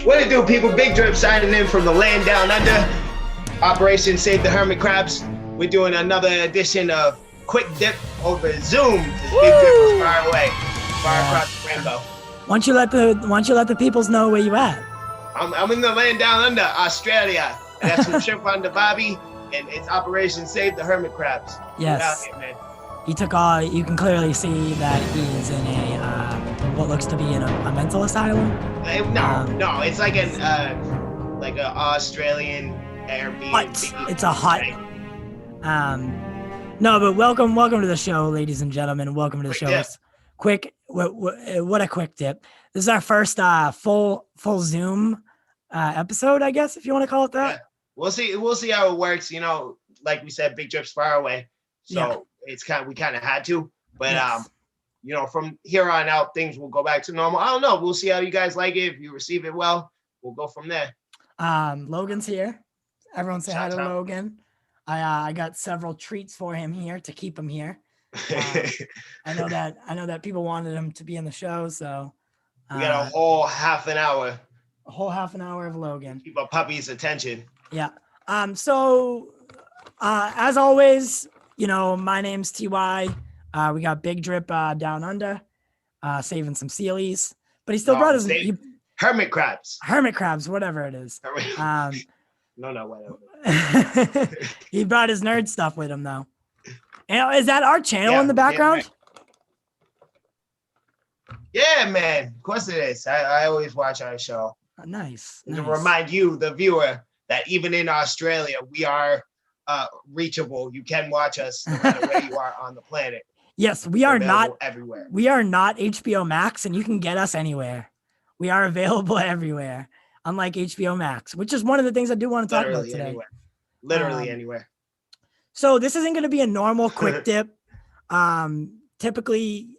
What it do, people? Big Drip signing in from the land down under. Operation Save the Hermit Crabs. We're doing another edition of Quick Dip over Zoom. Because Big Drip is far away, far across the rainbow. Why don't you let the peoples know where you at? I'm in the land down under, Australia. I got some shrimp on the bobby, and it's Operation Save the Hermit Crabs. Yes. Get out here, man. He took all. You can clearly see that he's in a what looks to be in a mental asylum. No, it's like an Australian Airbnb. It's a hut. No, but welcome to the show, ladies and gentlemen. Welcome to the show. What a quick dip. This is our first full Zoom episode, I guess, if you want to call it that. Yeah. We'll see how it works. You know, like we said, Big Drip's far away, so it's we kind of had to. But yes. You know, from here on out, things will go back to normal. I don't know. We'll see how you guys like it. If you receive it well, we'll go from there. Logan's here. Everyone say hi to Logan. I got several treats for him here to keep him here. I know that people wanted him to be in the show, so we got a whole half an hour. A whole half an hour of Logan. Keep a puppy's attention. Yeah. So as always, you know, my name's TY. We got Big Drip down under, saving some sealies, but he still brought his hermit crabs. Hermit crabs, whatever it is. No, whatever. He brought his nerd stuff with him, though. And is that our channel in the background? Yeah, man. Of course it is. I always watch our show. Nice. To remind you, the viewer, that even in Australia, we are reachable. You can watch us no matter where you are on the planet. Yes, we are not everywhere. We are not HBOMAX, and you can get us anywhere. We are available everywhere, unlike HBOMAX, which is one of the things I do want to talk about today. Anywhere. Literally anywhere. So this isn't going to be a normal quick dip. Typically,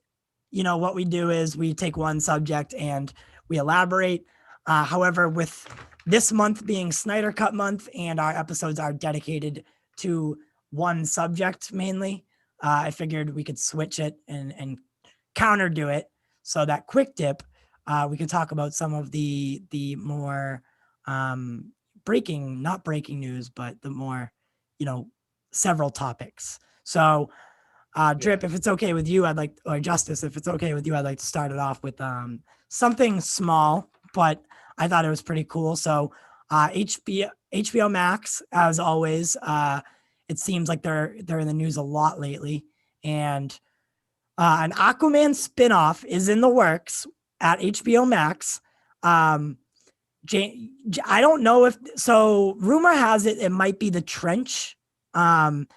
you know, what we do is we take one subject and we elaborate. However, with this month being Snyder-Cut month and our episodes are dedicated to one subject mainly, I figured we could switch it and counter do it. So that quick dip, we could talk about some of the more not breaking news, but the more, you know, several topics. So Drip, if it's okay with you, or Justice, if it's okay with you, I'd like to start it off with something small, but I thought it was pretty cool. So HBO Max, as always, it seems like they're in the news a lot lately, and an AquaMan spinoff is in the works at HBO Max. I don't know rumor has it might be The Trench. As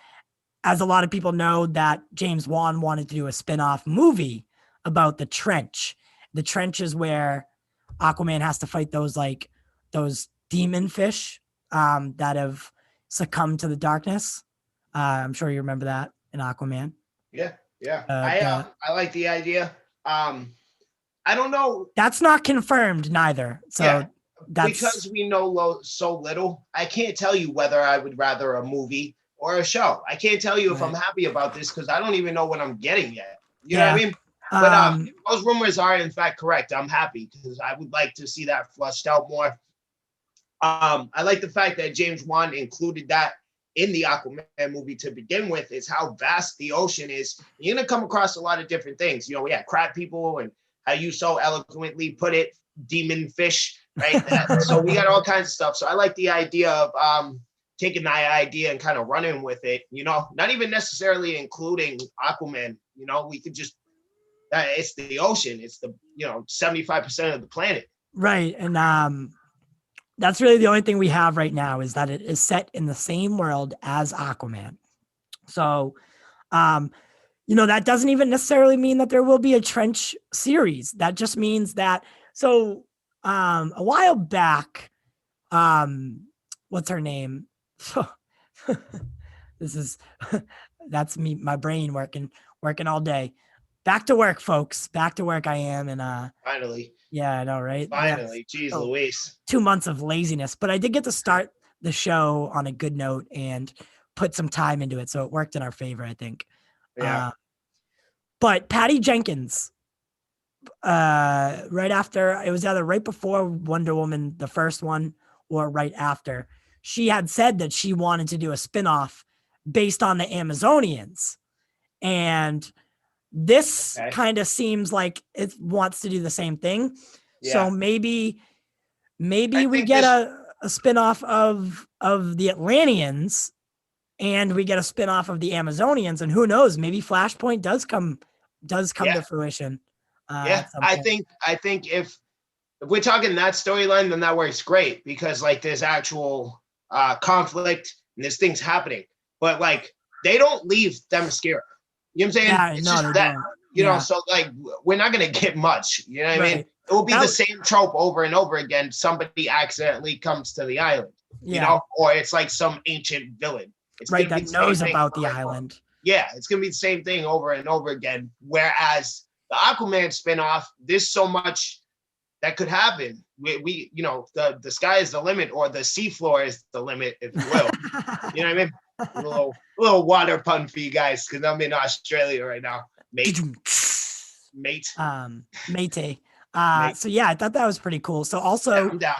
a lot of people know that James Wan wanted to do a spinoff movie about The Trench. The Trench is where Aquaman has to fight those demon fish that have succumbed to the darkness. I'm sure you remember that in Aquaman. Yeah. I like the idea. I don't know. That's not confirmed neither. So because we know so little, I can't tell you whether I would rather a movie or a show. I can't tell you if I'm happy about this because I don't even know what I'm getting yet. You know what I mean? But if those rumors are in fact correct, I'm happy because I would like to see that flushed out more. I like the fact that James Wan included that in the Aquaman movie to begin with. Is how vast the ocean is. You're gonna come across a lot of different things. You know, crab people, and how you so eloquently put it, demon fish, right? So we got all kinds of stuff. So I like the idea of taking that idea and kind of running with it. You know, not even necessarily including Aquaman. You know, we could just it's the ocean. It's the 75% of the planet. Right, and that's really the only thing we have right now is that it is set in the same world as Aquaman. So, that doesn't even necessarily mean that there will be a Trench series. That just means that, a while back, what's her name? That's me, my brain working all day. Back to work, folks. Back to work I am. And finally. Yeah, I know, right? Finally. Jeez Louise. 2 months of laziness. But I did get to start the show on a good note and put some time into it. So it worked in our favor, I think. Yeah. But Patty Jenkins right after, it was either right before Wonder Woman, the first one, or right after, she had said that she wanted to do a spinoff based on the Amazonians. And this kind of seems like it wants to do the same thing. Yeah. So maybe we get a spinoff of the Atlanteans, and we get a spinoff of the Amazonians, and who knows, maybe Flashpoint does come to fruition. I think if we're talking that storyline, then that works great, because like there's actual conflict and there's things happening, but like they don't leave Themyscira. You know what I'm saying? Yeah, it's no, just that, you know, so like we're not gonna get much. You know what I mean? It will be the same trope over and over again. Somebody accidentally comes to the island, you know, or it's like some ancient villain. It's right, that knows about the island. Yeah, it's gonna be the same thing over and over again. Whereas the Aquaman spinoff, there's so much that could happen. We you know, the sky is the limit, or the seafloor is the limit, if you will. You know what I mean? A little water pun for you guys, because I'm in Australia right now, mate. Mate. So yeah, I thought that was pretty cool. So also, I'm down.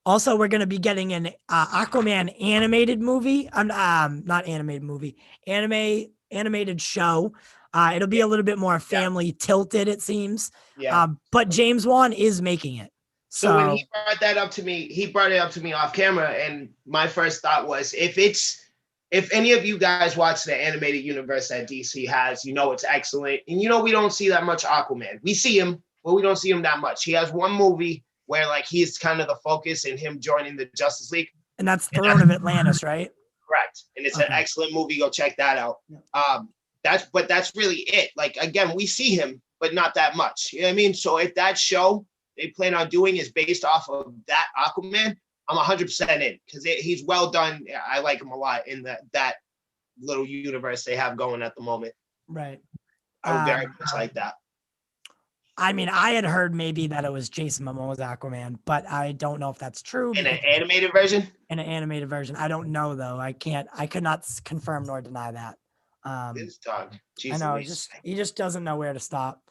Also, we're going to be getting an Aquaman animated movie. Not animated movie, animated show. It'll be a little bit more family tilted, it seems. Yeah. But James Wan is making it. So when he brought that up to me, he brought it up to me off camera, and my first thought was, if any of you guys watch the animated universe that DC has, you know it's excellent. And you know we don't see that much Aquaman. We see him, but we don't see him that much. He has one movie where like he's kind of the focus in him joining the Justice League. And that's Throne of Atlantis, right? Correct. And it's an excellent movie. Go check that out. That's really it. Like, again, we see him, but not that much. You know what I mean? So if that show they plan on doing is based off of that Aquaman, I'm 100% in, because he's well done. I like him a lot in that little universe they have going at the moment. Right. I would very much like that. I mean, I had heard maybe that it was Jason Momoa's Aquaman, but I don't know if that's true. In an animated version? In an animated version. I don't know, though. I could not confirm nor deny that. This dog. I know, he just doesn't know where to stop.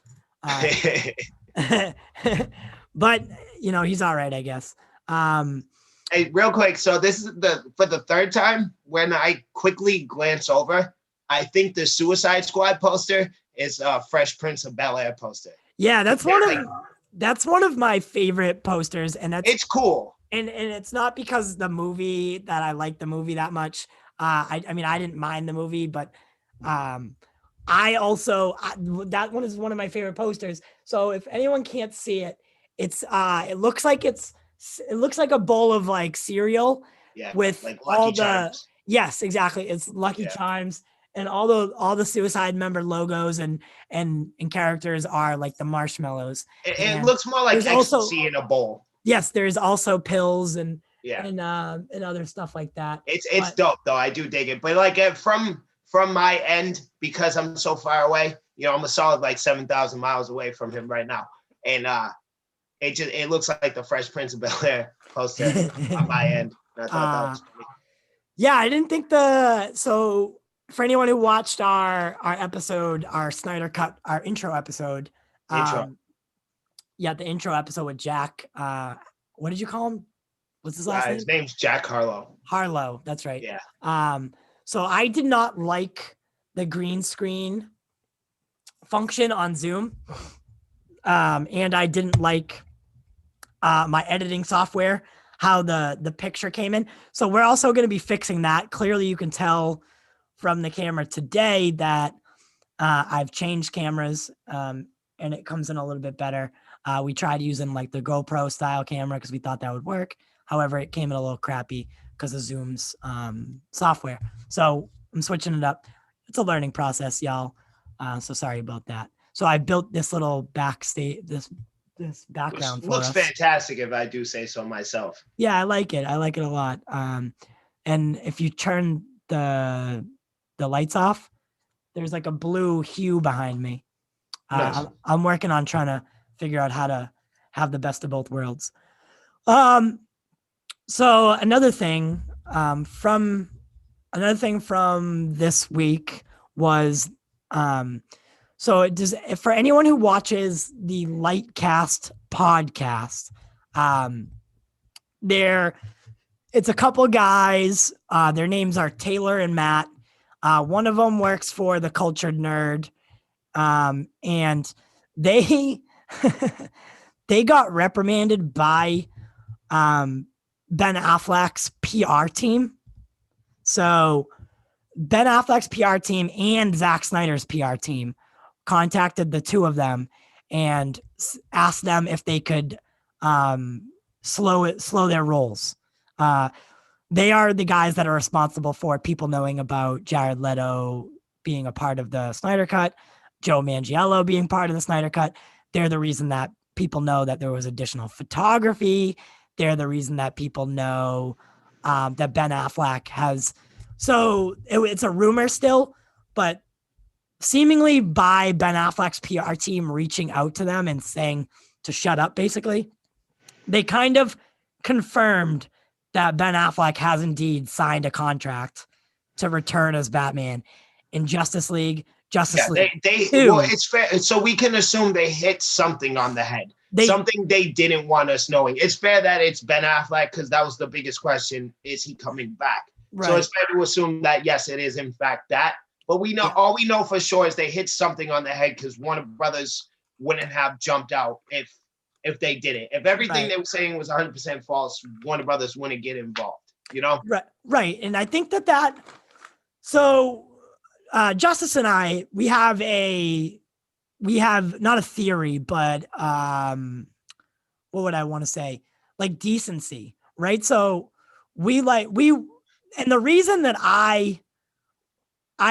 But, you know, he's all right, I guess. Hey, real quick. So this is for the third time when I quickly glance over, I think the Suicide Squad poster is a Fresh Prince of Bel-Air poster. Yeah, that's one of my favorite posters, and it's cool. And it's not because the movie that I like the movie that much. I mean, I didn't mind the movie, but I also that one is one of my favorite posters. So if anyone can't see it, it looks like a bowl of like cereal with like Lucky Charms. Yes, exactly. It's Lucky Charms. And all the Suicide member logos and characters are like the marshmallows. It looks more like ecstasy in a bowl. Yes, there's also pills and other stuff like that. It's dope though. I do dig it. But like from my end, because I'm so far away, you know, I'm a solid like 7,000 miles away from him right now, and it looks like the Fresh Prince of Bel-Air poster on my end. And I thought that was funny. Yeah, I didn't think so. For anyone who watched our episode, our Snyder-Cut, our intro episode, the intro episode with Jack. What did you call him? What's his last name? His name's Jack Harlow. Harlow, that's right. Yeah. So I did not like the green screen function on Zoom, and I didn't like my editing software, how the picture came in. So we're also going to be fixing that. Clearly, you can tell from the camera today that I've changed cameras, and it comes in a little bit better. We tried using like the GoPro style camera because we thought that would work. However, it came in a little crappy because of Zoom's software. So I'm switching it up. It's a learning process, y'all. So sorry about that. So I built this little this background. Looks fantastic, if I do say so myself. Yeah, I like it. I like it a lot. And if you turn the lights off, there's like a blue hue behind me. Nice. I'm working on trying to figure out how to have the best of both worlds. So another thing from this week was, So for anyone who watches the Lightcast podcast, it's a couple guys. Their names are Taylor and Matt. One of them works for the Cultured Nerd, and they they got reprimanded by Ben Affleck's PR team. So Ben Affleck's PR team and Zack Snyder's PR team contacted the two of them and asked them if they could slow their rolls. They are the guys that are responsible for people knowing about Jared Leto being a part of the Snyder-Cut, Joe Manganiello being part of the Snyder-Cut. They're the reason that people know that there was additional photography. They're the reason that people know that Ben Affleck has. So it's a rumor still, but seemingly by Ben Affleck's PR team reaching out to them and saying to shut up, basically, they kind of confirmed that Ben Affleck has indeed signed a contract to return as Batman in Justice League. Well, it's fair. So we can assume they hit something on the head. Something they didn't want us knowing. It's fair that it's Ben Affleck because that was the biggest question. Is he coming back? Right. So it's fair to assume that, yes, it is in fact that. But we know all we know for sure is they hit something on the head because Warner Brothers wouldn't have jumped out if they did it. If everything they were saying was 100% false, Warner Brothers wouldn't get involved, you know? Right. And I think that so Justice and I, we have not a theory, but what would I want to say? Like decency, right? So and the reason that I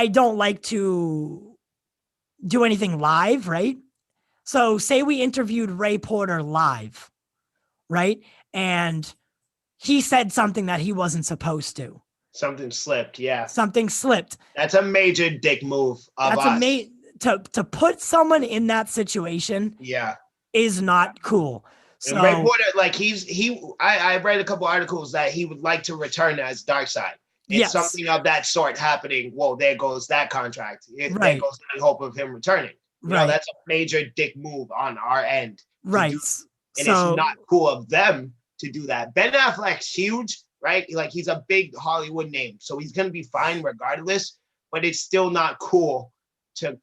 don't like to do anything live, right? So say we interviewed Ray Porter live, right? And he said something that he wasn't supposed to. Something slipped, yeah. Something slipped. That's a major dick move of us. To put someone in that situation is not cool. So and Ray Porter, like I read a couple articles that he would like to return as Darkseid. It's something of that sort happening. Well, there goes that contract. There goes the hope of him returning. You know, that's a major dick move on our end. Right. And it's not cool of them to do that. Ben Affleck's huge, right? Like he's a big Hollywood name. So he's going to be fine regardless, but it's still not cool to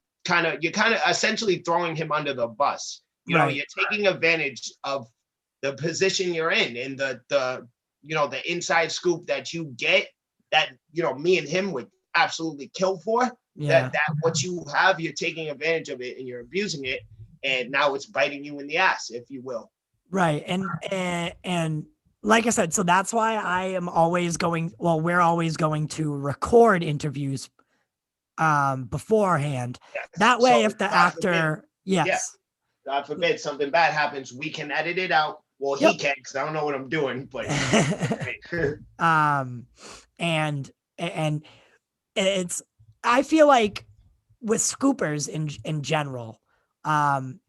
you're kind of essentially throwing him under the bus. You know, you're taking advantage of the position you're in and the inside scoop that you get that, me and him would absolutely kill for. That what you have, you're taking advantage of it and you're abusing it. And now it's biting you in the ass, if you will. Right. And like I said, so that's why we're always going to record interviews beforehand. Yes. That way, if the actor, God forbid something bad happens, we can edit it out. Well, he can, because I don't know what I'm doing, but and it's, I feel like with scoopers in general,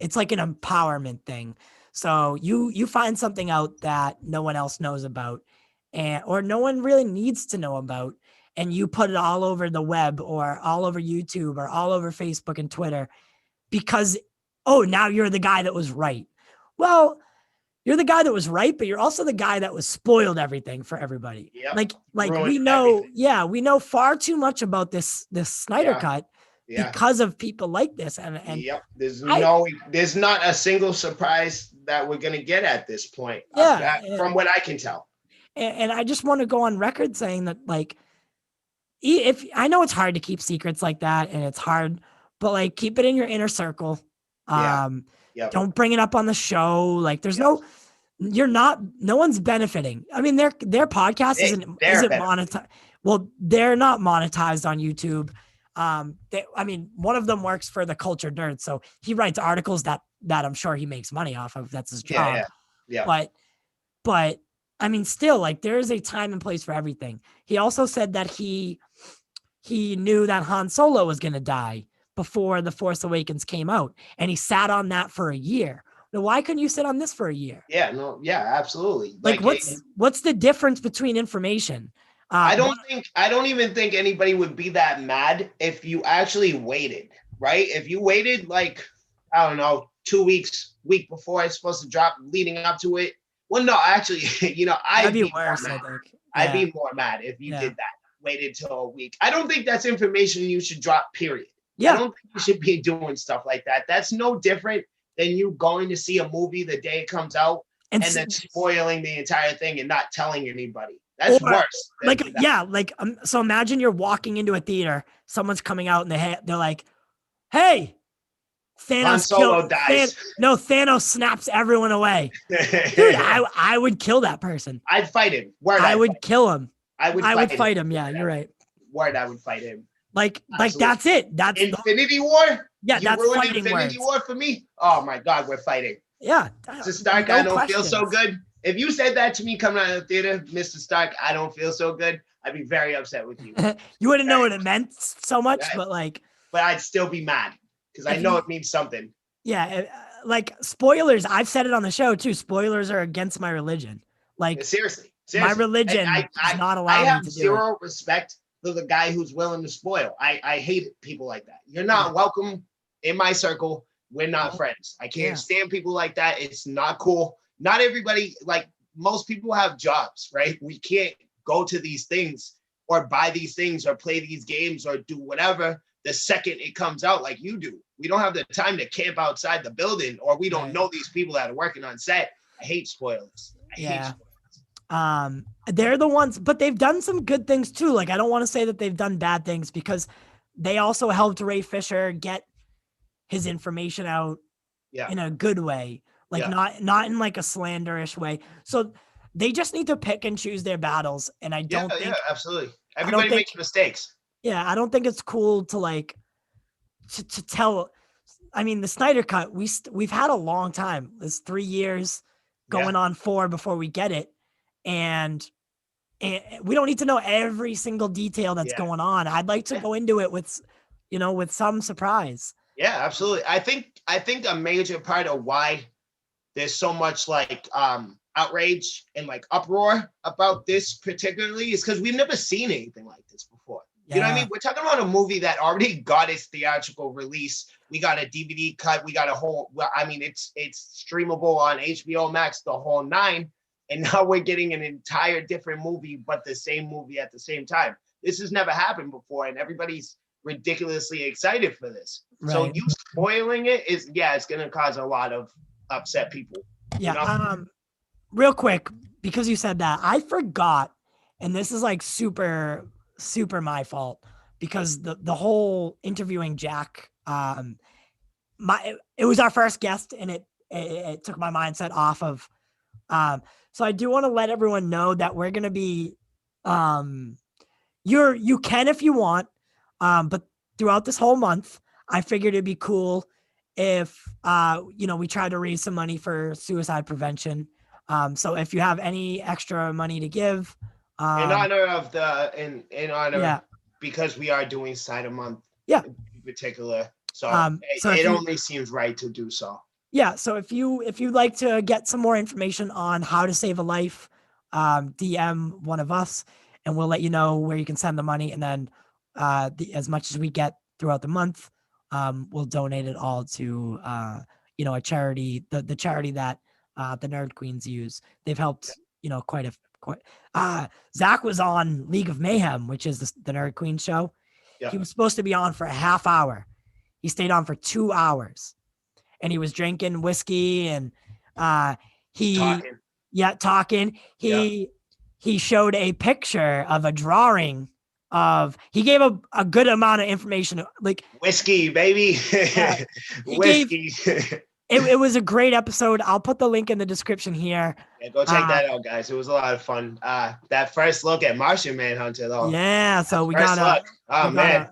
it's like an empowerment thing. So you find something out that no one else knows about, or no one really needs to know about, and you put it all over the web or all over YouTube or all over Facebook and Twitter because, now you're the guy that was right. Well, you're the guy that was right, but you're also the guy that was spoiled everything for everybody. Yep. Like we know, everything. We know far too much about this Snyder Cut because of people like this. And there's not a single surprise that we're going to get at this point. From what I can tell. And I just want to go on record saying that, like, if I know it's hard to keep secrets like that and it's hard, but like keep it in your inner circle. Don't bring it up on the show. Like no one's benefiting. I mean, their podcast isn't monetized. Well, they're not monetized on YouTube. One of them works for the Cultured Nerd, so he writes articles that I'm sure he makes money off of. That's his job. But I mean, still, like, there is a time and place for everything. He also said that he knew that Han Solo was going to die before The Force Awakens came out, and he sat on that for a year. Now, why couldn't you sit on this for a year? Absolutely. Like what's the difference between information? I don't even think anybody would be that mad if you actually waited. right? If you waited like, I don't know, 2 weeks, week before it's supposed to drop, leading up to it. Well, no, actually, I'd be worse, more mad. I think. I'd be more mad if you did that. Waited till a week. I don't think that's information you should drop, period. I don't think you should be doing stuff like that. That's no different than you going to see a movie the day it comes out and then spoiling the entire thing and not telling anybody. That's worse. So imagine you're walking into a theater, someone's coming out and they're like, "Hey, Thanos dies. Thanos snaps everyone away." Dude, I would kill that person. I'd fight him. I would kill him. I would fight him. Yeah, you're right. I would fight him. Like that's it. That's Infinity War. Yeah, that's fighting Infinity War for me. Oh my God, we're fighting. Yeah. Mr. Stark, I don't feel so good. If you said that to me coming out of the theater, Mr. Stark, I don't feel so good, I'd be very upset with you. You wouldn't know what it meant so much, but I'd still be mad because I know it means something. Yeah, like spoilers. I've said it on the show too. Spoilers are against my religion. Like seriously. My religion does not allow me to do it. I have zero respect for the guy who's willing to spoil. I hate people like that. You're not welcome in my circle. We're not friends. I can't stand people like that. It's not cool. Not everybody, like most people have jobs, right? We can't go to these things or buy these things or play these games or do whatever the second it comes out like you do. We don't have the time to camp outside the building, or we don't know these people that are working on set. I hate spoilers. I hate spoilers. They're the ones, but they've done some good things too. Like, I don't want to say that they've done bad things because they also helped Ray Fisher get his information out in a good way. Like not in like a slanderish way. So they just need to pick and choose their battles. And I don't think absolutely. Everybody makes mistakes. Yeah. I don't think it's cool to like, to tell, I mean, the Snyder Cut, we've had a long time. It's 3 years going on 4 before we get it. And we don't need to know every single detail that's going on. I'd like to go into it with, with some surprise. Yeah, absolutely. I think a major part of why there's so much like outrage and like uproar about this particularly is because we've never seen anything like this before. You know what I mean? We're talking about a movie that already got its theatrical release. We got a DVD cut. We got a whole, it's streamable on HBOMAX, the whole 9. And now we're getting an entire different movie, but the same movie at the same time. This has never happened before, and everybody's ridiculously excited for this. Right. So you spoiling it is, it's going to cause a lot of upset people. Yeah. Real quick, because you said that, I forgot, and this is like super my fault, because the whole interviewing Jack, it was our first guest, and it took my mindset off of. So I do want to let everyone know that we're going to be, you can if you want, but throughout this whole month, I figured it'd be cool if, we try to raise some money for suicide prevention. So if you have any extra money to give, in honor of because we are doing Cider Month, in particular. So, it only seems right to do so. Yeah. So if you'd like to get some more information on how to save a life, DM one of us, and we'll let you know where you can send the money. And then as much as we get throughout the month, we'll donate it all to a charity, the charity that the Nerd Queens use. They've helped quite. Zack was on League of Mayhem, which is the Nerd Queen show. He was supposed to be on for a half hour. He stayed on for 2 hours. And he was drinking whiskey and talking. He showed a picture of a drawing of, he gave a good amount of information, like whiskey, baby. Whiskey. It was a great episode. I'll put the link in the description here. Yeah, go check that out, guys. It was a lot of fun. That first look at Martian Manhunter, though. Yeah, so we got look. Oh, man.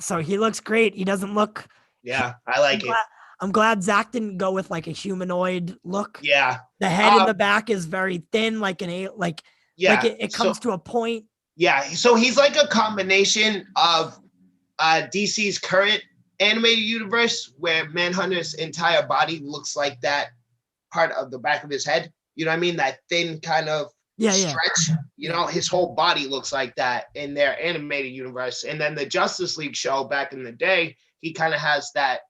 So he looks great. He doesn't look. Yeah, I like it. I'm glad Zack didn't go with like a humanoid look. Yeah. The head in the back is very thin, like it comes to a point. Yeah. So he's like a combination of DC's current animated universe, where Manhunter's entire body looks like that part of the back of his head. You know what I mean? That thin kind of stretch. His whole body looks like that in their animated universe. And then the Justice League show back in the day, he kind of has that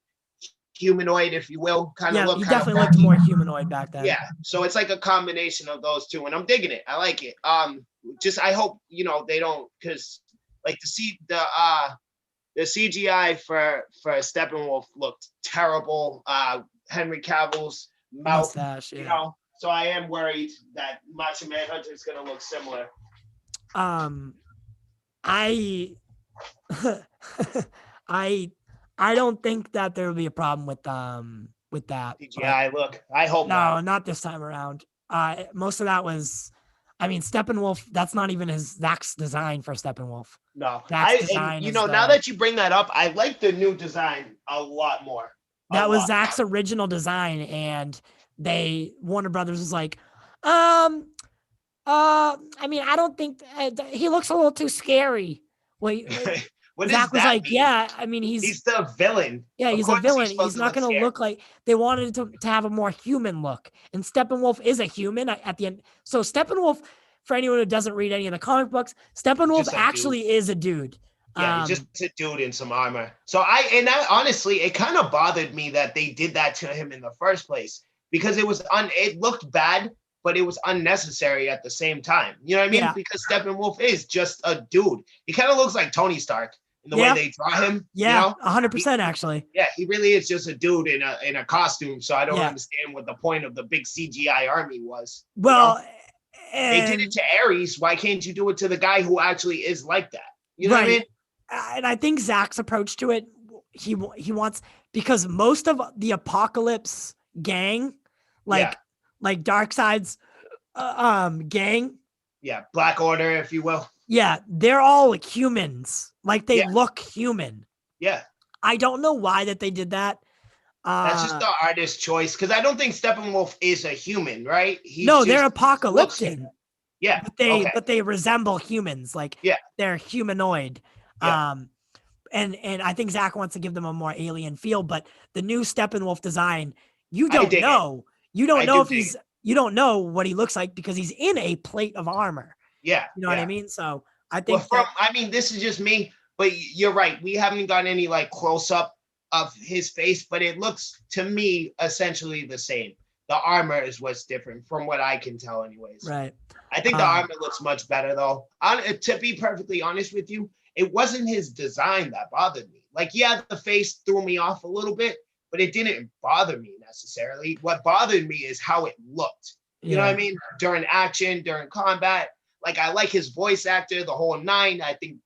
humanoid, if you will, kind of Yeah, look. he kind of definitely looked more humanoid back then. Yeah, so it's like a combination of those two, and I'm digging it. I like it. Just I hope they don't, because like the CGI for Steppenwolf looked terrible. Henry Cavill's mouth, mustache, yeah. So I am worried that Martian Manhunter is going to look similar. I I don't think that there will be a problem with that CGI look. I hope not this time around. Most of that was, I mean, Steppenwolf, that's not even Zach's design for Steppenwolf. No, Zach's design now that you bring that up, I like the new design a lot more. That was Zach's original design, and Warner Brothers was like, I mean, I don't think he looks a little too scary. Well, Zach was like, mean? Yeah, I mean, he's the villain. Yeah, he's a villain. He's not going to look like, they wanted to have a more human look. And Steppenwolf is a human at the end. So Steppenwolf, for anyone who doesn't read any of the comic books, Steppenwolf actually is a dude. Yeah, he's just a dude in some armor. So honestly, it kind of bothered me that they did that to him in the first place, because it looked bad, but it was unnecessary at the same time. You know what I mean? Yeah. Because Steppenwolf is just a dude. He kind of looks like Tony Stark in the way they draw him. Yeah, 100% actually. Yeah, he really is just a dude in a costume. So I don't understand what the point of the big CGI army was. Well, they did it to Ares. Why can't you do it to the guy who actually is like that? You know what I mean? And I think Zach's approach to it, he wants, because most of the Apocalypse gang, like Darkseid's gang, Black Order, if you will, they're all humans, like they look human. I don't know why that they did that. That's just the artist's choice, because I don't think Steppenwolf is a human, right? They're apocalyptic. Yeah, but they resemble humans, like they're humanoid. And I think Zach wants to give them a more alien feel, but the new Steppenwolf design, you don't know what he looks like, because he's in a plate of armor. You know what I mean? So I think this is just me, but you're right. We haven't gotten any like close up of his face, but it looks to me essentially the same. The armor is what's different from what I can tell anyways. Right. I think the armor looks much better though. To be perfectly honest with you, it wasn't his design that bothered me. Like, the face threw me off a little bit, but it didn't bother me necessarily. What bothered me is how it looked. You know what I mean? During action, during combat. Like, I like his voice actor, the whole nine. I think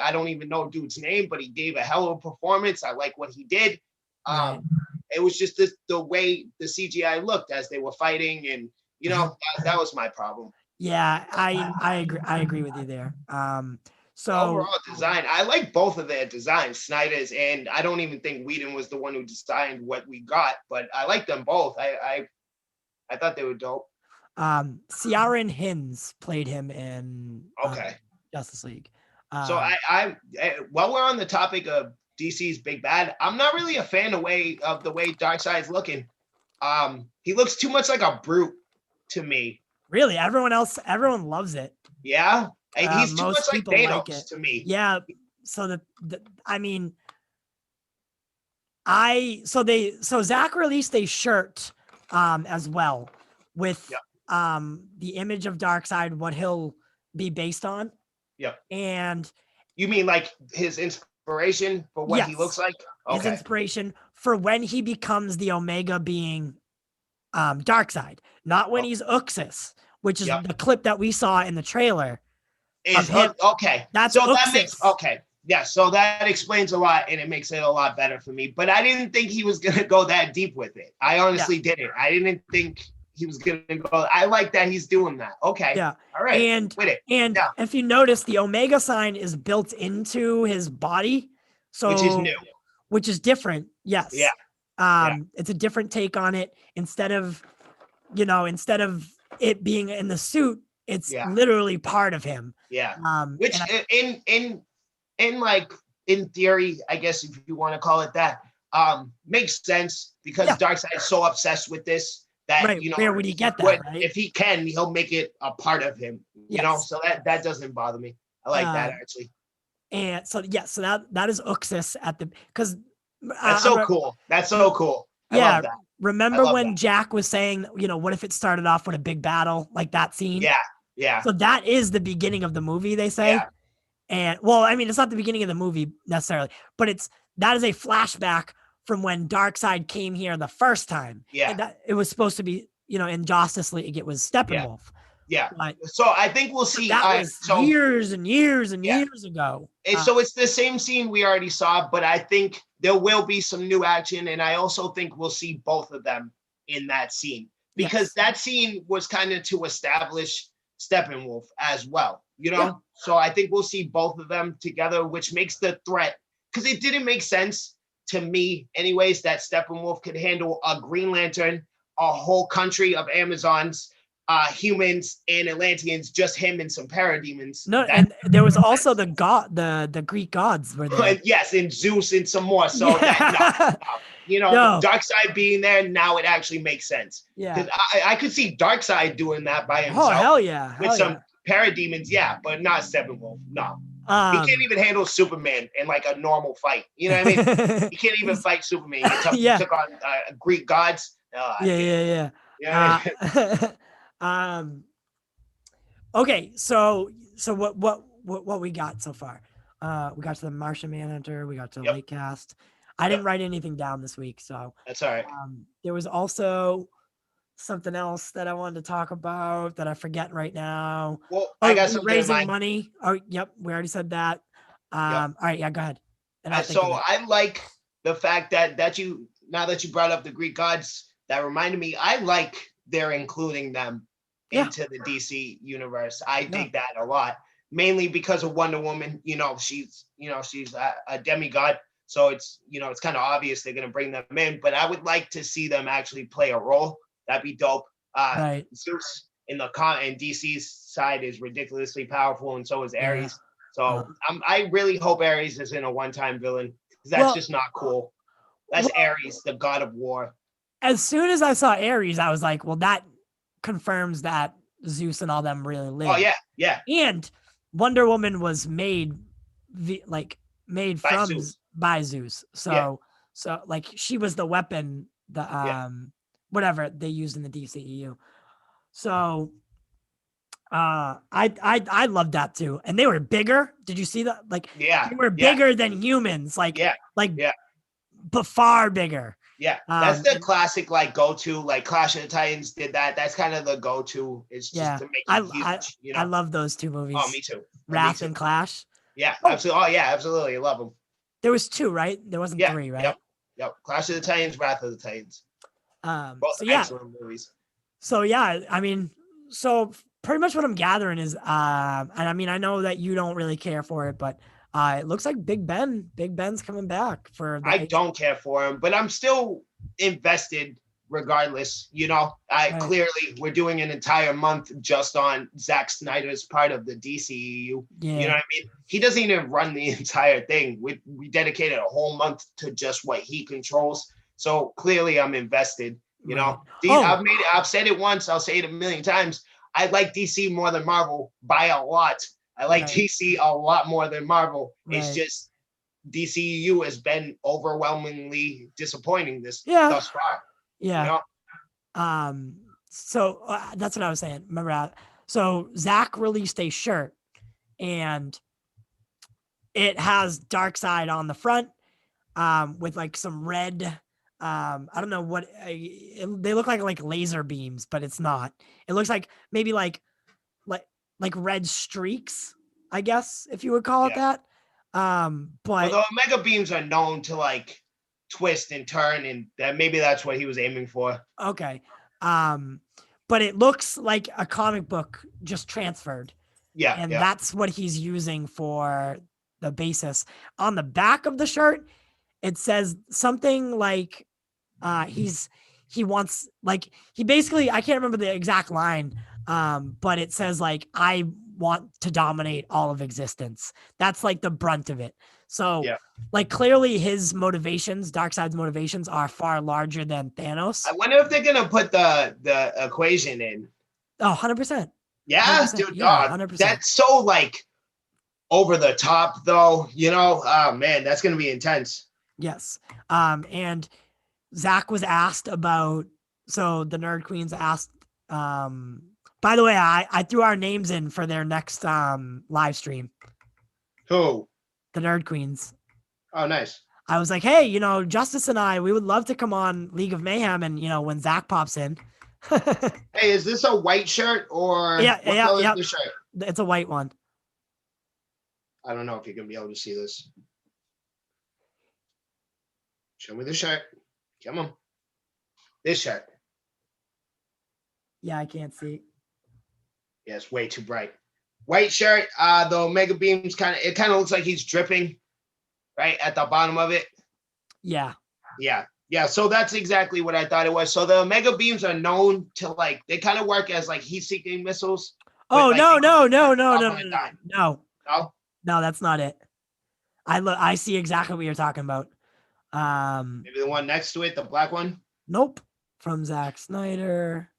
I don't even know dude's name, but he gave a hell of a performance. I like what he did. It was just the way the CGI looked as they were fighting, and that was my problem. Yeah, I agree with you there. So overall design, I like both of their designs, Snyder's, and I don't even think Whedon was the one who designed what we got, but I like them both. I thought they were dope. Ciaran Hinds played him in Justice League. So I while we're on the topic of DC's big bad, I'm not really a fan of the way Darkseid's looking. He looks too much like a brute to me. Really, everyone loves it. Yeah. He's too much like Thanos to me. Yeah. So so Zach released a shirt as well with the image of Darkseid, what he'll be based on. Yeah. And you mean like his inspiration for what he looks like? Okay. His inspiration for when he becomes the Omega being Darkseid, not when he's Uxas, which is the clip that we saw in the trailer. That's so Uxas. That makes so that explains a lot, and it makes it a lot better for me. But I didn't think he was gonna go that deep with it. I honestly didn't. I didn't think he was gonna go. I like that he's doing that. Okay. Yeah. All right. And if you notice, the Omega sign is built into his body, so which is new, which is different. Yes. Yeah. It's a different take on it. Instead of it being in the suit, it's literally part of him. Yeah. Which in theory, I guess if you want to call it that, makes sense, because Darkseid is so obsessed with this that where would he get that? If he can, he'll make it a part of him. You know, so that doesn't bother me. I like that actually. And so that is Uxas because That's so cool. That's so cool. I love that. Remember when Jack was saying, what if it started off with a big battle, like that scene? Yeah, yeah. So that is the beginning of the movie, they say. Yeah. And well, I mean, it's not the beginning of the movie necessarily, but that is a flashback from when Darkseid came here the first time. Yeah. And it was supposed to be, in Justice League, it was Steppenwolf. Yeah. So I think we'll see. That was years and years and years ago. So it's the same scene we already saw, but I think there will be some new action. And I also think we'll see both of them in that scene, because that scene was kind of to establish Steppenwolf as well, So I think we'll see both of them together, which makes the threat, because it didn't make sense to me anyways that Steppenwolf could handle a Green Lantern, a whole country of Amazons, humans and Atlanteans, just him and some parademons. No, and there was also the Greek gods were there. Yes, and Zeus and some more. So Darkseid being there, now it actually makes sense. Yeah, because I could see Darkseid doing that by himself. Oh hell yeah, with some parademons, but not Steppenwolf. No, he can't even handle Superman in like a normal fight. You know what I mean? He can't even fight Superman. He took on Greek gods. Yeah. Okay, so what we got so far? We got to the Martian Manhunter. We got to the late cast. I didn't write anything down this week, so that's all right. There was also something else that I wanted to talk about that I forget right now. Well, I got some raising money. Oh, yep, we already said that. All right, go ahead. So I like the fact that you, now that you brought up the Greek gods, that reminded me. I like they're including them into the DC universe. I dig that a lot, mainly because of Wonder Woman. She's a demigod, so it's it's kind of obvious they're gonna bring them in. But I would like to see them actually play a role. That'd be dope. Zeus in DC's side is ridiculously powerful, and so is Ares. So I really hope Ares isn't a one-time villain, because that's just not cool. That's Ares, the god of war. As soon as I saw Ares, I was like, well, that confirms that Zeus and all them really live. Oh yeah. And Wonder Woman was made by Zeus. So like she was the weapon, whatever they used in the DCEU. So I loved that too. And they were bigger. Did you see that? Like they were bigger than humans. But far bigger. Yeah, that's the classic go-to. Like Clash of the Titans did that. That's kind of the go-to. It's just to make it huge. I love those two movies. Oh, me too. Wrath and Clash. Yeah, absolutely. Oh yeah, absolutely. I love them. There was 2, right? There wasn't 3, right? Yep. Clash of the Titans, Wrath of the Titans. Both excellent movies. So I mean, pretty much what I'm gathering is, and I mean, I know that you don't really care for it, but it looks like Big Ben's coming back for. I don't care for him, but I'm still invested regardless. Clearly we're doing an entire month just on Zack Snyder's part of the DCEU. Yeah. You know what I mean? He doesn't even run the entire thing. We dedicated a whole month to just what he controls. So clearly I'm invested. I've said it once, I'll say it a million times. I like DC more than Marvel by a lot. I like DC a lot more than Marvel. Right. It's just DCEU has been overwhelmingly disappointing thus far. Yeah. So that's what I was saying. Remember, so Zack released a shirt, and it has Darkseid on the front, with like some red. I don't know what they look like laser beams, but it's not. It looks like maybe like red streaks, I guess, if you would call it that. But the Omega beams are known to twist and turn, and maybe that's what he was aiming for. Okay. But it looks like a comic book just transferred. Yeah. And that's what he's using for the basis. On the back of the shirt, it says something like he wants, he basically, I can't remember the exact line, but it says I want to dominate all of existence. That's the brunt of it. So clearly his motivations, Darkseid's motivations, are far larger than Thanos. I wonder if they're gonna put the equation in. Oh, 100%. Yeah, 100%. Dude, yeah, 100%. That's so over the top though, oh man, that's gonna be intense. Yes. And Zach was asked about, so the Nerd Queens asked, by the way, I threw our names in for their next live stream. Who? The Nerd Queens. Oh, nice. I was like, hey, you know, Justice and I, we would love to come on League of Mayhem, and you know, when Zach pops in. Hey, is this a white shirt or what color is the shirt? It's a white one. I don't know if you're gonna be able to see this. Show me the shirt. Come on. This shirt. Yeah, I can't see. Yeah, it's way too bright. White shirt. The Omega beams kind of looks like he's dripping right at the bottom of it. Yeah. Yeah. So that's exactly what I thought it was. So the Omega beams are known to like they kind of work as like heat-seeking missiles. Oh, like, no, that's not it. I see exactly what you're talking about. Maybe the one next to it, the black one. Nope. From Zack Snyder.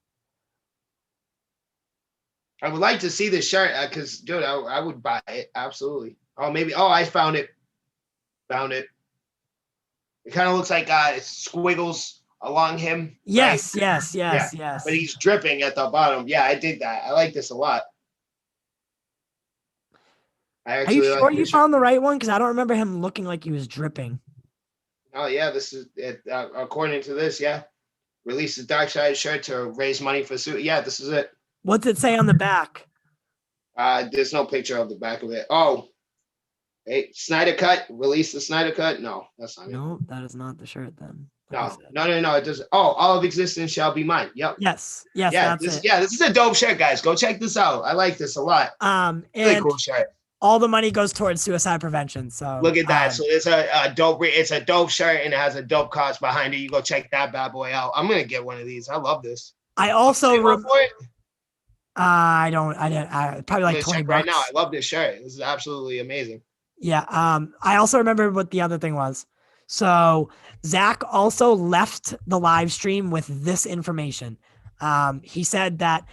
I would like to see this shirt because, dude, I would buy it. Absolutely. Oh, maybe. Oh, I found it. It kind of looks like squiggles along him. Yes, right? yes. But he's dripping at the bottom. Yeah, I dig that. I like this a lot. Are you sure you found the right one? Because I don't remember him looking like he was dripping. Oh, yeah. This is it. According to this, yeah. Release the Darkseid shirt to raise money for suit. Yeah, this is it. What's it say on the back? There's no picture of the back of it. Oh, hey, Snyder-Cut. Release the Snyder-Cut. No, that's not it. No, that is not the shirt then. No. It doesn't. Oh, all of existence shall be mine. Yep. Yes. Yeah, this is a dope shirt, guys. Go check this out. I like this a lot. Really cool shirt. All the money goes towards suicide prevention. So look at that. So it's a dope shirt and it has a dope cause behind it. You go check that bad boy out. I'm gonna get one of these. I love this. I also I probably like $20 right now. I love this shirt. This is absolutely amazing. Yeah. I also remember what the other thing was. So Zach also left the live stream with this information. He said that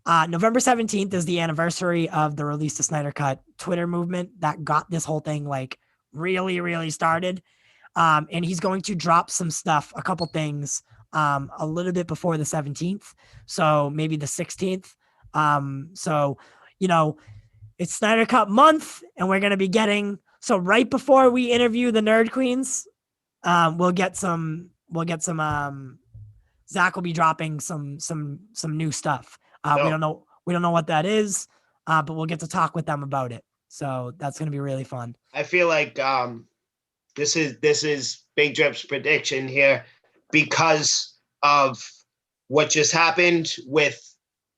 November 17th is the anniversary of the release of Snyder-Cut Twitter movement that got this whole thing like really, really started. And he's going to drop some stuff, a couple things, a little bit before the 17th. So maybe the 16th. So, you know, it's Snyder-Cut month and we're going to be getting, so right before we interview the Nerd Queens, we'll get some, Zach will be dropping some new stuff. We don't know what that is, but we'll get to talk with them about it. So that's going to be really fun. I feel like, this is Big Drip's prediction here because of what just happened with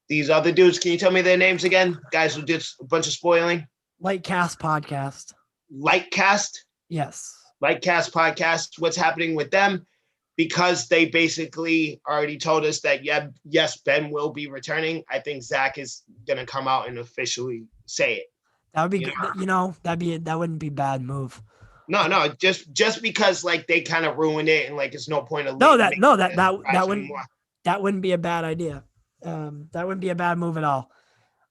these other dudes. Can you tell me their names again? Guys who did a bunch of spoiling. Lightcast podcast. Lightcast? Yes. Lightcast podcast. What's happening with them? Because they basically already told us that, yes, Ben will be returning. I think Zack is going to come out and officially say it. That would be good. That wouldn't be a bad move. No, just because like they kind of ruined it and like it's no point of that wouldn't be a bad idea. That wouldn't be a bad move at all.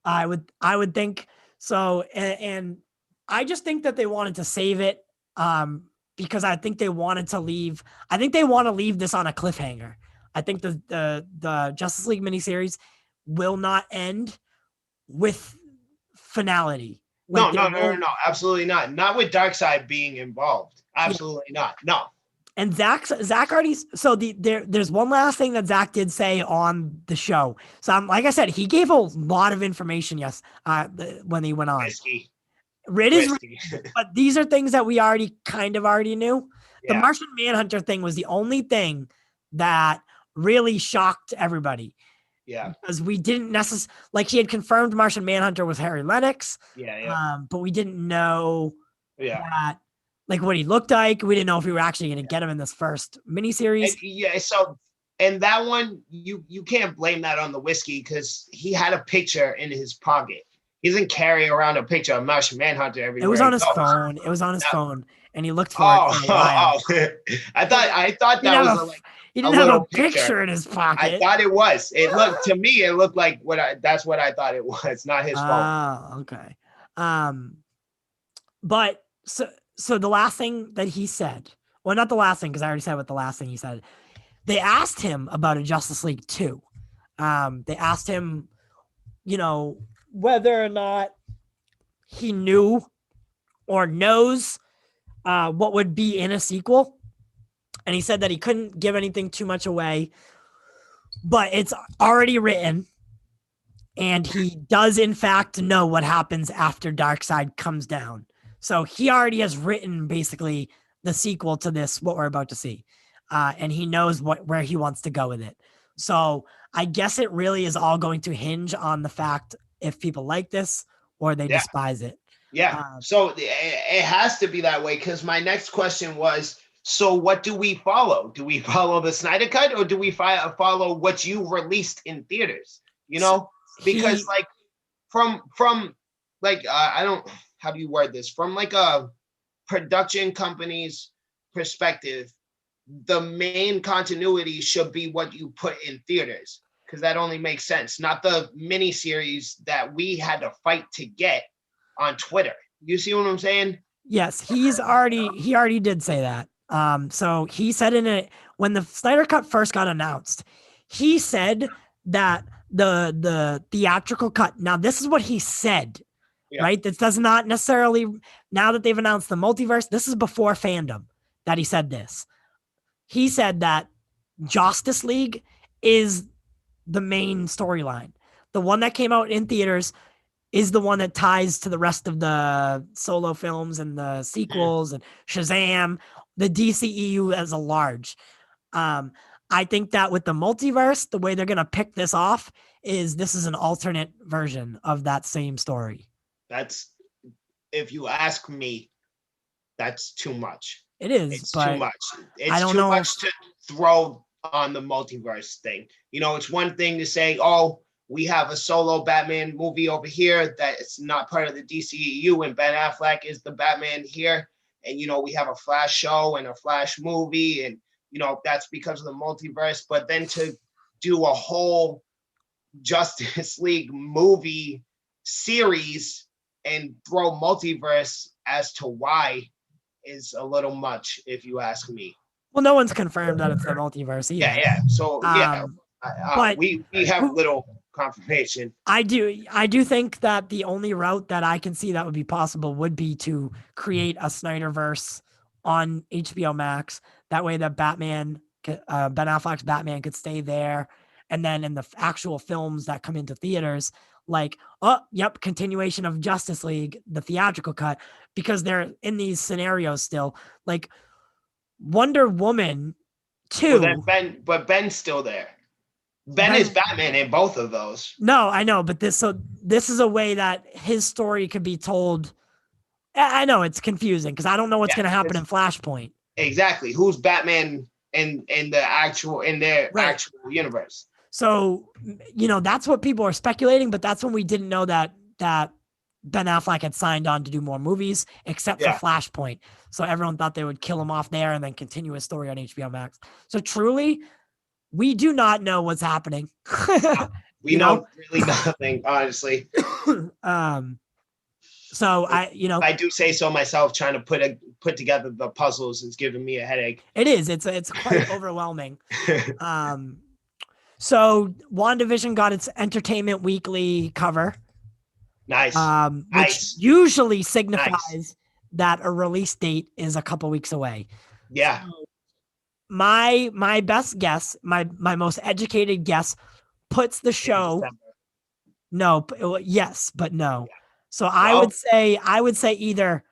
I would think so, and I just think that they wanted to save it because I think they wanted to leave. I think they want to leave this on a cliffhanger. I think the Justice League miniseries will not end with finality. Like no, absolutely not. Not with Darkseid being involved. Absolutely not. No. And Zach already. So there's one last thing that Zach did say on the show. So like I said, he gave a lot of information. Yes, when he went on. Risky. But these are things that we already knew. Yeah. The Martian Manhunter thing was the only thing that really shocked everybody. Yeah. Because we didn't necessarily, like, he had confirmed Martian Manhunter was Harry Lennox. Yeah. But we didn't know that, like, what he looked like. We didn't know if we were actually going to get him in this first miniseries. And that one, you can't blame that on the whiskey because he had a picture in his pocket. He doesn't carry around a picture of Martian Manhunter everywhere. It was on his phone. It was on his phone, and he looked for it for a while. I thought that was he didn't have a picture in his pocket. I thought it was. It looked to me. It looked like that's what I thought it was. Not his phone. Oh, okay. But so the last thing that he said Well, not the last thing, because I already said what the last thing he said. They asked him about a Justice League 2. They asked him, whether or not he knew or knows what would be in a sequel. And he said that he couldn't give anything too much away, but it's already written. And he does, in fact, know what happens after Darkseid comes down. So he already has written basically the sequel to this, what we're about to see. And he knows where he wants to go with it. So I guess it really is all going to hinge on the fact if people like this or they despise it. Yeah. So it has to be that way, because my next question was, so what do we follow? Do we follow the Snyder Cut, or do we follow what you released in theaters? Because like from like I don't, how do you word this? From like a production company's perspective, the main continuity should be what you put in theaters, because that only makes sense, not the miniseries that we had to fight to get on Twitter. You see what I'm saying? Yes, he already did say that. So he said in it, when the Snyder Cut first got announced, he said that the theatrical cut. Now, this is what he said, right? This does not necessarily, now that they've announced the multiverse, this is before fandom that he said this. He said that Justice League is the main storyline. The one that came out in theaters is the one that ties to the rest of the solo films and the sequels and Shazam, the DCEU as a large. I think that with the multiverse, the way they're going to pick this off is this is an alternate version of that same story. That's, if you ask me, that's too much. It is, it's but too much. It's I don't too know much to throw on the multiverse thing. It's one thing to say, oh, we have a solo Batman movie over here that it's not part of the DCEU, and Ben Affleck is the Batman here. And, we have a Flash show and a Flash movie, and, that's because of the multiverse. But then to do a whole Justice League movie series and throw multiverse as to why is a little much, if you ask me. Well, no one's confirmed that it's the multiverse either. Yeah. So, but we have little confirmation. I do think that the only route that I can see that would be possible would be to create a Snyderverse on HBOMAX. That way that Ben Affleck's Batman could stay there. And then in the actual films that come into theaters, like, continuation of Justice League, the theatrical cut, because they're in these scenarios still. Like Wonder Woman 2. Well, but Ben's still there. Ben is Batman in both of those. No, I know, but this is a way that his story could be told. I know it's confusing because I don't know what's going to happen in Flashpoint. Exactly. Who's Batman in their actual universe? So, that's what people are speculating, but that's when we didn't know that Ben Affleck had signed on to do more movies, except for Flashpoint. So everyone thought they would kill him off there and then continue his story on HBO Max. So truly, we do not know what's happening. We know really nothing, honestly. So I do say so myself. Trying to put together the puzzles is giving me a headache. It is. It's quite overwhelming. So WandaVision got its Entertainment Weekly cover. Nice. Which usually signifies that a release date is a couple weeks away. Yeah. So my best guess, my most educated guess, puts the show. No, yes, but no. Yeah. So I would say either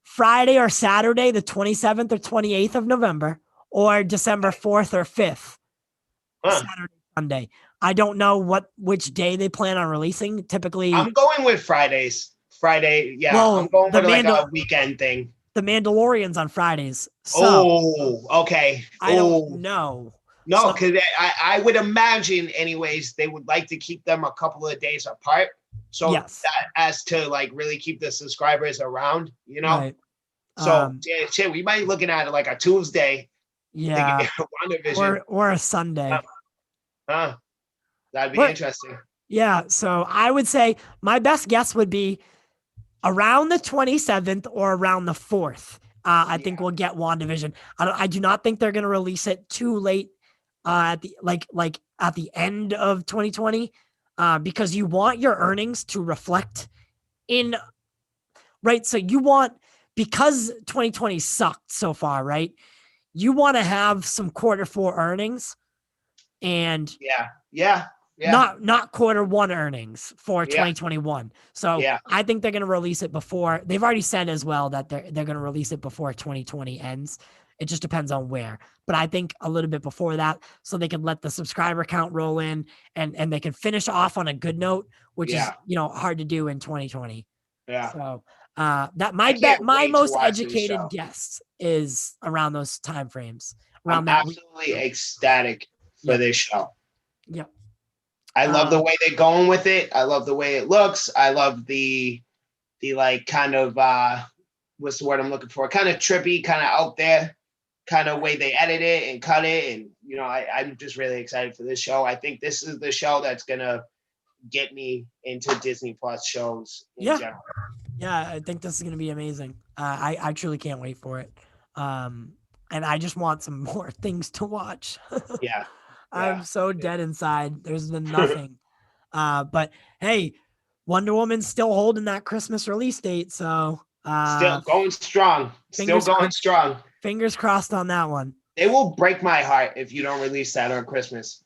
Friday or Saturday, the 27th or 28th of November, or December 4th or 5th. Saturday, Sunday. I don't know which day they plan on releasing. Typically, I'm going with Fridays. Friday, yeah. Well, I'm going with like a weekend thing. The Mandalorian's on Fridays. So okay. I don't know. No, because I would imagine, anyways, they would like to keep them a couple of days apart. So that as to like really keep the subscribers around, Right. So we might be looking at it like a Tuesday. Yeah. or a Sunday. That'd be interesting. Yeah. So I would say my best guess would be around the 27th or around the 4th I think we'll get WandaVision. I do not think they're going to release it too late at the at the end of 2020 because you want your earnings to reflect in right. So you want, because 2020 sucked so far, right? You want to have some Q4 earnings and not Q1 earnings for 2021. So I think they're going to release it before. They've already said as well that they're going to release it before 2020 ends. It just depends on where, but I think a little bit before that, so they can let the subscriber count roll in and they can finish off on a good note, which is, hard to do in 2020. Yeah. So that my most educated guess is around those time frames. I'm absolutely ecstatic for this show. Yep. I love the way they're going with it. I love the way it looks. I love the like kind of what's the word I'm looking for? Kind of trippy, kind of out there, kind of way they edit it and cut it. And I'm just really excited for this show. I think this is the show that's gonna get me into Disney Plus shows in general. Yeah, I think this is gonna be amazing. I truly can't wait for it. And I just want some more things to watch. I'm so dead inside. There's been nothing. But hey, Wonder Woman's still holding that Christmas release date. So still going strong. Strong. Fingers crossed on that one. It will break my heart if you don't release that on Christmas.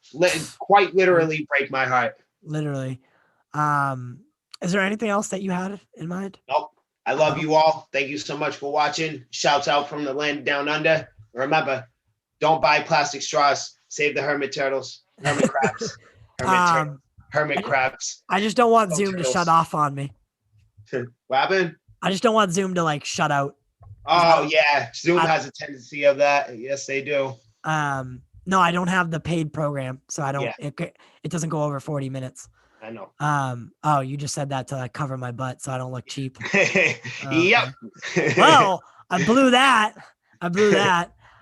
Quite literally break my heart. Literally. Is there anything else that you had in mind? Nope. I love you all. Thank you so much for watching. Shouts out from the land down under. Remember, don't buy plastic straws. Save the hermit turtles. Hermit crabs. Hermit crabs. I just don't want Zoom to shut off on me. What happened? I just don't want Zoom to shut out. Oh yeah. Zoom has a tendency of that. Yes, they do. No, I don't have the paid program, so I don't it doesn't go over 40 minutes. I know. Oh, you just said that to cover my butt so I don't look cheap. Yep. Well, I blew that.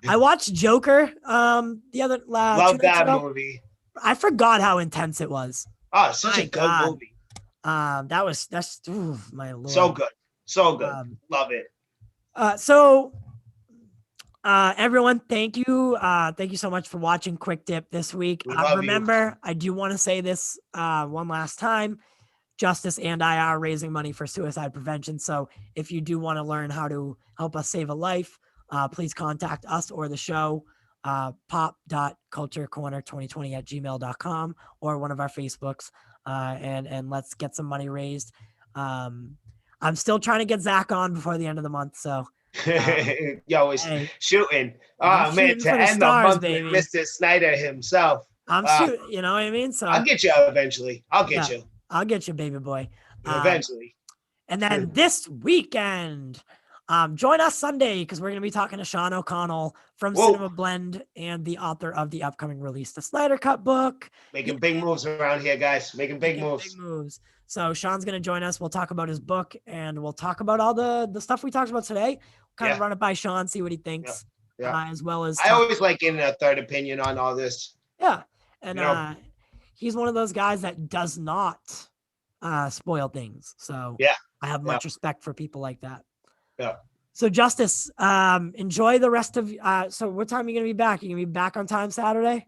I watched Joker the other love that movie. I forgot how intense it was. Oh, such a good movie. That's my lord. So good. Love it. So everyone, thank you so much for watching Quick Dip this week. Remember, I do want to say this one last time. Justice and I are raising money for suicide prevention. So if you do want to learn how to help us save a life, please contact us or the show, pop.culturecorner2020@gmail.com or one of our Facebooks, and let's get some money raised. I'm still trying to get Zack on before the end of the month. So yo, it's shooting. Oh man, to end the month with Mr. Snyder himself. I'm shooting, you know what I mean? So I'll get you eventually. I'll get you, baby boy. Eventually. And then this weekend, join us Sunday because we're going to be talking to Sean O'Connell from Cinema Blend and the author of the upcoming release, the Snyder-Cut book. Making big moves around here, guys. Making big moves. So Sean's going to join us. We'll talk about his book and we'll talk about all the stuff we talked about today. Kind of run it by Sean, see what he thinks. As well as I always like getting a third opinion on all this. Yeah. And he's one of those guys that does not spoil things. So I have much respect for people like that. Yeah. So Justice, enjoy the rest of so what time are you gonna be back? You gonna be back on time Saturday?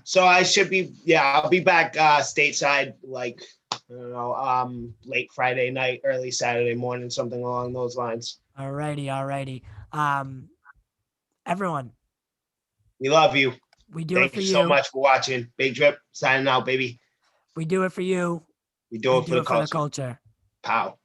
So I should be I'll be back stateside late Friday night, early Saturday morning, something along those lines. Alrighty. Everyone. We love you. We do it for you. Thank you so much for watching. Big Drip signing out, baby. We do it for you. We do it for the culture. culture. Pow.